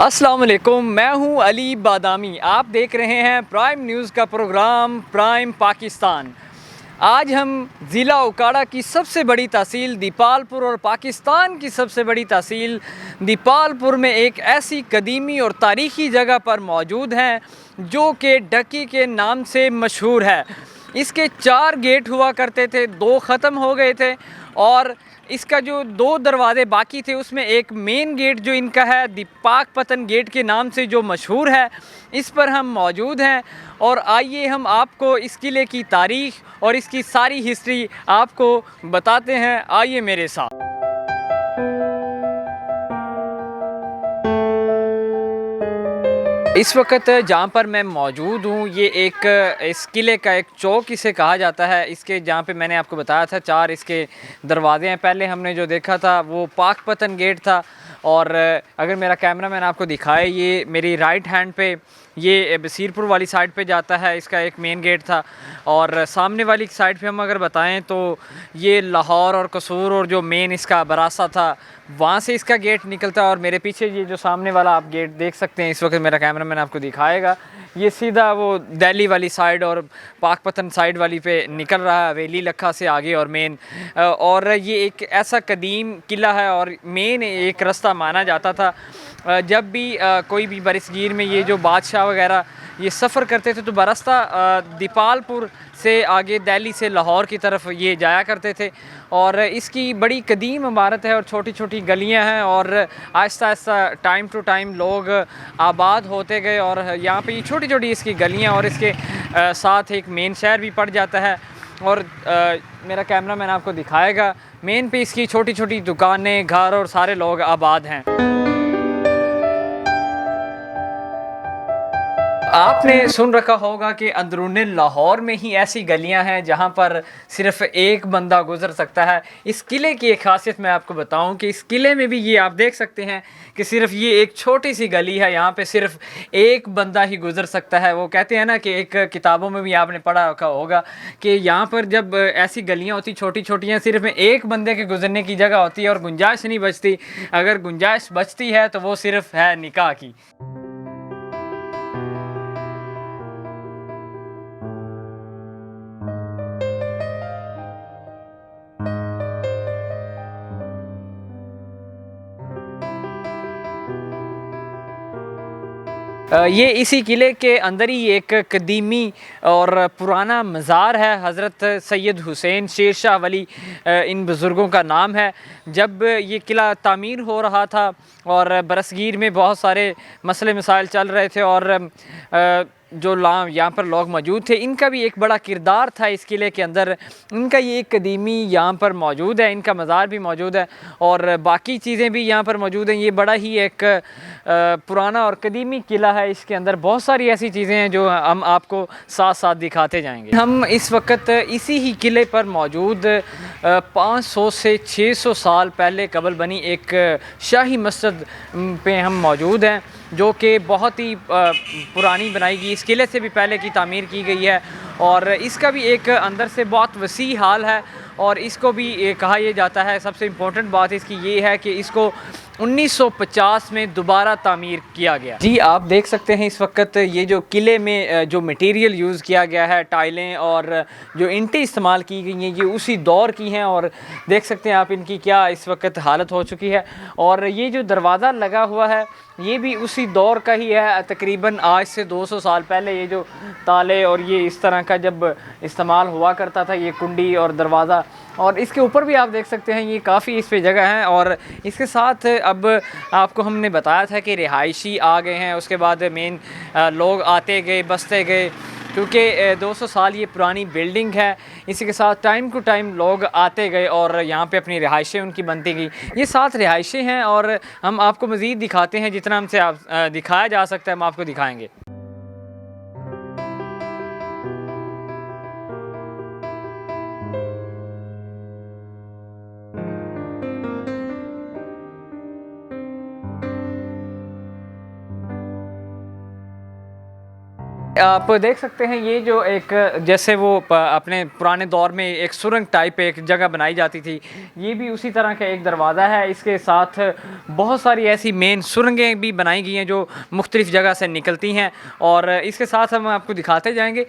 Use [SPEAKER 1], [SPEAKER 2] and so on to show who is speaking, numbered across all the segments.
[SPEAKER 1] अस्सलाम वालेकुम, मैं हूं अली बादामी। आप देख रहे हैं प्राइम न्यूज़ का प्रोग्राम प्राइम पाकिस्तान। आज हम ज़िला उकाड़ा की सबसे बड़ी तहसील दीपालपुर और पाकिस्तान की सबसे बड़ी तहसील दीपालपुर में एक ऐसी कदीमी और तारीख़ी जगह पर मौजूद हैं जो कि डकी के नाम से मशहूर है। इसके 4 गेट हुआ करते थे, 2 ख़त्म हो गए थे और इसका जो 2 दरवाज़े बाकी थे उसमें एक मेन गेट जो इनका है दीपाक पतन गेट के नाम से जो मशहूर है, इस पर हम मौजूद हैं। और आइए हम आपको इस किले की तारीख़ और इसकी सारी हिस्ट्री आपको बताते हैं, आइए मेरे साथ। इस वक्त जहाँ पर मैं मौजूद हूँ ये एक इस किले का एक चौक इसे कहा जाता है। इसके जहाँ पे मैंने आपको बताया था 4 इसके दरवाज़े हैं। पहले हमने जो देखा था वो पाक पतन गेट था और अगर मेरा कैमरामैन आपको दिखाए, ये मेरी राइट हैंड पे ये बसीरपुर वाली साइड पे जाता है, इसका एक मेन गेट था। और सामने वाली साइड पे हम अगर बताएं तो ये लाहौर और कसूर और जो मेन इसका बरासा था वहाँ से इसका गेट निकलता है। और मेरे पीछे ये जो सामने वाला आप गेट देख सकते हैं, इस वक्त मेरा कैमरामैन आपको दिखाएगा, ये सीधा वो दिल्ली वाली साइड और पाकपतन साइड वाली पे निकल रहा है, हवेली लखा से आगे और मेन। और ये एक ऐसा कदीम किला है और मेन एक रास्ता माना जाता था। जब भी कोई भी बरसगीर में ये जो बादशाह वगैरह ये सफ़र करते थे तो बरस्ता दीपालपुर से आगे दिल्ली से लाहौर की तरफ ये जाया करते थे। और इसकी बड़ी कदीम इमारत है और छोटी छोटी गलियां हैं और Aahista Aahista time to time लोग आबाद होते गए और यहाँ पे ये छोटी छोटी इसकी गलियां और इसके साथ एक मेन शहर भी पड़ जाता है। और मेरा कैमरामैन आपको दिखाएगा, मेन पे इसकी छोटी छोटी दुकानें, घर और सारे लोग आबाद हैं। आपने सुन रखा होगा कि अंदरूनी लाहौर में ही ऐसी गलियां हैं जहां पर सिर्फ एक बंदा गुजर सकता है। इस किले की एक खासियत मैं आपको बताऊं कि इस किले में भी ये आप देख सकते हैं कि सिर्फ ये एक छोटी सी गली है, यहाँ पे सिर्फ एक बंदा ही गुजर सकता है। वो कहते हैं ना कि एक किताबों में भी आपने पढ़ा रखा होगा कि यहाँ पर जब ऐसी गलियाँ होती छोटी छोटियाँ, सिर्फ एक बंदे के गुजरने की जगह होती है और गुंजाइश नहीं बचती। अगर गुंजाइश बचती है तो वो सिर्फ है निकाह की। ये इसी किले के अंदर ही एक कदीमी और पुराना मज़ार है। हज़रत सैयद हुसैन शेर शाह वली इन बुज़ुर्गों का नाम है। जब ये किला तामीर हो रहा था और बरसगीर में बहुत सारे मसले मसाइल चल रहे थे और जो यहाँ पर लोग मौजूद थे, इनका भी एक बड़ा किरदार था इस किले के अंदर। इनका ये एक कदीमी यहाँ पर मौजूद है, इनका मज़ार भी मौजूद है और बाकी चीज़ें भी यहाँ पर मौजूद हैं। ये बड़ा ही एक पुराना और कदीमी किला है। इसके अंदर बहुत सारी ऐसी चीज़ें हैं जो हम आपको साथ साथ दिखाते जाएंगे। हम इस वक्त इसी ही किले पर मौजूद 500 से 600 साल पहले कबल बनी एक शाही मस्जिद पे हम मौजूद हैं, जो कि बहुत ही पुरानी बनाई गई, इस किले से भी पहले की तामीर की गई है। और इसका भी एक अंदर से बहुत वसी हाल है और इसको भी कहा यह जाता है, सबसे इम्पोर्टेंट बात इसकी ये है कि इसको 1950 में दोबारा तामीर किया गया। जी, आप देख सकते हैं इस वक्त ये जो किले में जो मटेरियल यूज़ किया गया है, टाइलें और जो ईंटें इस्तेमाल की गई हैं, ये उसी दौर की हैं और देख सकते हैं आप इनकी क्या इस वक्त हालत हो चुकी है। और ये जो दरवाज़ा लगा हुआ है ये भी उसी दौर का ही है। तकरीबन आज से 200 साल पहले ये जो ताले और ये इस तरह का जब इस्तेमाल हुआ करता था, ये कुंडी और दरवाज़ा, और इसके ऊपर भी आप देख सकते हैं ये काफ़ी इस पे जगह है। और इसके साथ अब आपको हमने बताया था कि रिहायशी आ गए हैं, उसके बाद मेन लोग आते गए, बसते गए, क्योंकि 200 साल ये पुरानी बिल्डिंग है। इसी के साथ टाइम टू टाइम लोग आते गए और यहाँ पे अपनी रिहाइशें उनकी बनती गई। ये 7 रिहाइशें हैं और हम आपको मज़ीद दिखाते हैं, जितना हमसे आप दिखाया जा सकता है हम आपको दिखाएँगे। आप देख सकते हैं ये जो एक जैसे वो अपने पुराने दौर में एक सुरंग टाइप एक जगह बनाई जाती थी, ये भी उसी तरह का एक दरवाज़ा है। इसके साथ बहुत सारी ऐसी मेन सुरंगें भी बनाई गई हैं जो मुख्तलिफ़ जगह से निकलती हैं, और इसके साथ हम आपको दिखाते जाएंगे।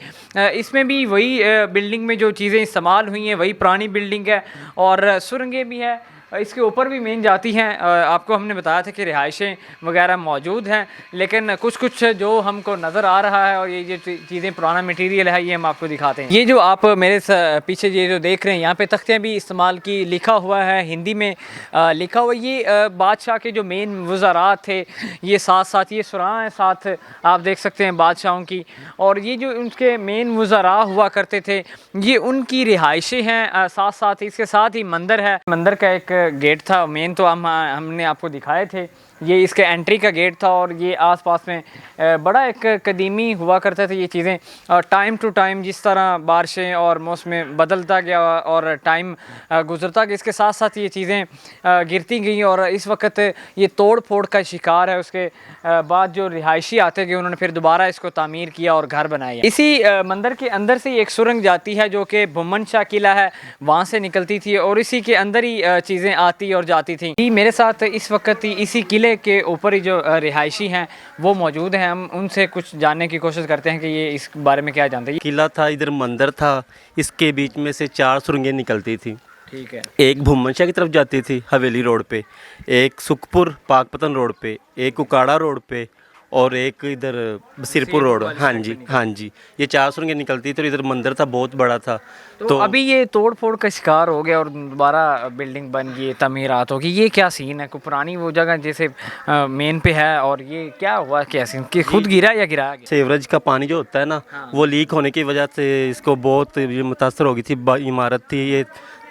[SPEAKER 1] इसमें भी वही बिल्डिंग में जो चीज़ें इस्तेमाल हुई हैं वही पुरानी बिल्डिंग है, और सुरंगें भी हैं। इसके ऊपर भी मेन जाती हैं। आपको हमने बताया था कि रिहाइशें वगैरह मौजूद हैं, लेकिन कुछ कुछ जो हमको नज़र आ रहा है और ये जो चीज़ें पुराना मटेरियल है ये हम आपको दिखाते हैं। ये जो आप मेरे पीछे ये जो देख रहे हैं यहाँ पे तख्तियाँ भी इस्तेमाल की लिखा हुआ है, हिंदी में लिखा हुआ। ये बादशाह के जो मेन वज़ारात थे, ये साथ साथ ये सुराह है, साथ आप देख सकते हैं बादशाहों की, और ये जो उनके मेन वज़ारा हुआ करते थे ये उनकी रिहाइशें हैं। साथ साथ इसके साथ ही मंदिर है, मंदिर का एक गेट था मेन, तो हमने आपको दिखाए थे। ये इसके एंट्री का गेट था, और ये आसपास में बड़ा एक कदीमी हुआ करते थे ये चीज़ें। और टाइम टू टाइम जिस तरह बारिशें और मौसम बदलता गया और टाइम गुजरता गया, इसके साथ साथ ये चीज़ें गिरती गई, और इस वक्त ये तोड़ फोड़ का शिकार है। उसके बाद जो रिहायशी आते गए उन्होंने फिर दोबारा इसको तामीर किया और घर बनाए। इसी मंदिर के अंदर से एक सुरंग जाती है जो कि बुम्मन शाह किला है, वहाँ से निकलती थी, और इसी के अंदर ही चीज़ें आती और जाती थी। मेरे साथ इस वक्त इसी किले के ऊपर ही जो रिहायशी हैं वो मौजूद हैं, हम उनसे कुछ जानने की कोशिश करते हैं कि ये इस बारे में क्या जानते हैं।
[SPEAKER 2] किला था, इधर मंदिर था, इसके बीच में से 4 सुरंगें निकलती थी।
[SPEAKER 1] ठीक है।
[SPEAKER 2] एक भूमन शाह की तरफ जाती थी हवेली रोड पे, एक सुखपुर पाकपतन रोड पे, एक उकाड़ा रोड पे, और एक इधर बसीरपुर रोड। हाँ जी, हाँ जी, ये 4 सुरंगें निकलती थी, और इधर मंदिर था, बहुत बड़ा था।
[SPEAKER 1] तो अभी ये तोड़ फोड़ का शिकार हो गया और दोबारा बिल्डिंग बन गई, तमीरात होगी, ये क्या सीन है? कोई पुरानी वो जगह जैसे मेन पे है, और ये क्या हुआ, क्या सीन कि खुद गिरा या गिराया गया?
[SPEAKER 2] सेवरेज का पानी जो होता है ना, वो लीक होने की वजह से इसको बहुत ये मुतासर हो गई थी। इमारत थी, ये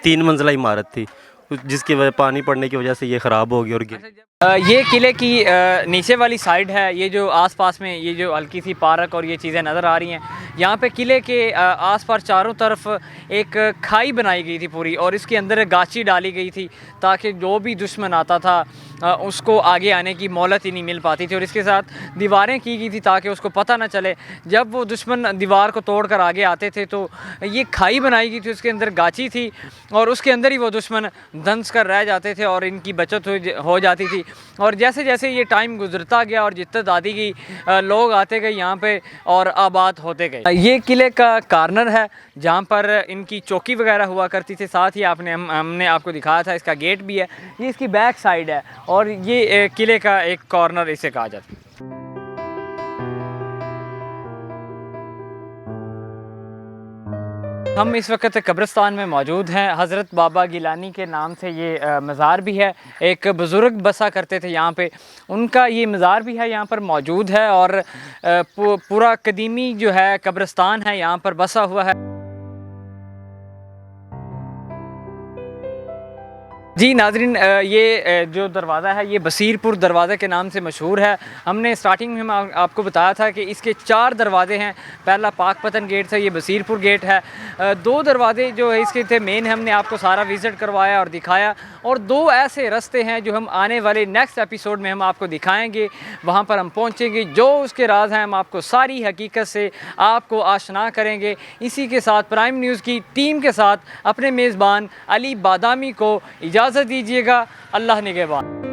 [SPEAKER 2] 3 मंजिला इमारत थी, जिसकी वजह पानी पड़ने की वजह से ये ख़राब हो गई और गिर।
[SPEAKER 1] ये किले की नीचे वाली साइड है, ये जो आसपास में ये जो हल्की सी पार्क और ये चीज़ें नज़र आ रही हैं, यहाँ पे किले के आसपास चारों तरफ एक खाई बनाई गई थी पूरी, और इसके अंदर गाची डाली गई थी ताकि जो भी दुश्मन आता था उसको आगे आने की मोहलत ही नहीं मिल पाती थी, और इसके साथ दीवारें की गई थी ताकि उसको पता ना चले जब वो दुश्मन दीवार को तोड़ कर आगे आते थे तो ये खाई बनाई गई थी, उसके अंदर गाची थी, और उसके अंदर ही वो दुश्मन धंस कर रह जाते थे और इनकी बचत हो जाती थी। और जैसे जैसे ये टाइम गुजरता गया और जिद्दत आती गई, लोग आते गए यहाँ पे और आबाद होते गए। ये किले का कार्नर है जहाँ पर इनकी चौकी वगैरह हुआ करती थी, साथ ही हमने आपको दिखाया था इसका गेट भी है, ये इसकी बैक साइड है, और ये किले का एक कॉर्नर इसे कहा जाता है। हम इस वक्त कब्रिस्तान में मौजूद हैं। हज़रत बाबा गिलानी के नाम से ये मज़ार भी है, एक बुज़ुर्ग बसा करते थे यहाँ पे, उनका ये मज़ार भी है यहाँ पर मौजूद है, और पूरा कदीमी जो है कब्रिस्तान है यहाँ पर बसा हुआ है। जी नाज़रीन, ये जो दरवाज़ा है ये बसीरपुर दरवाज़े के नाम से मशहूर है। हमने स्टार्टिंग में हम आपको बताया था कि इसके 4 दरवाज़े हैं। पहला पाकपतन गेट था, ये बसीरपुर गेट है। 2 दरवाज़े जो है इसके थे मेन, हमने आपको सारा विज़िट करवाया और दिखाया, और 2 ऐसे रास्ते हैं जो हम आने वाले नेक्स्ट एपिसोड में हम आपको दिखाएंगे। वहाँ पर हम पहुँचेंगे, जो उसके राज हैं हम आपको सारी हकीकत से आपको आशना करेंगे। इसी के साथ प्राइम न्यूज़ की टीम के साथ अपने मेज़बान अली बादामी को इजाज़त दीजिएगा। अल्लाह निगहबान।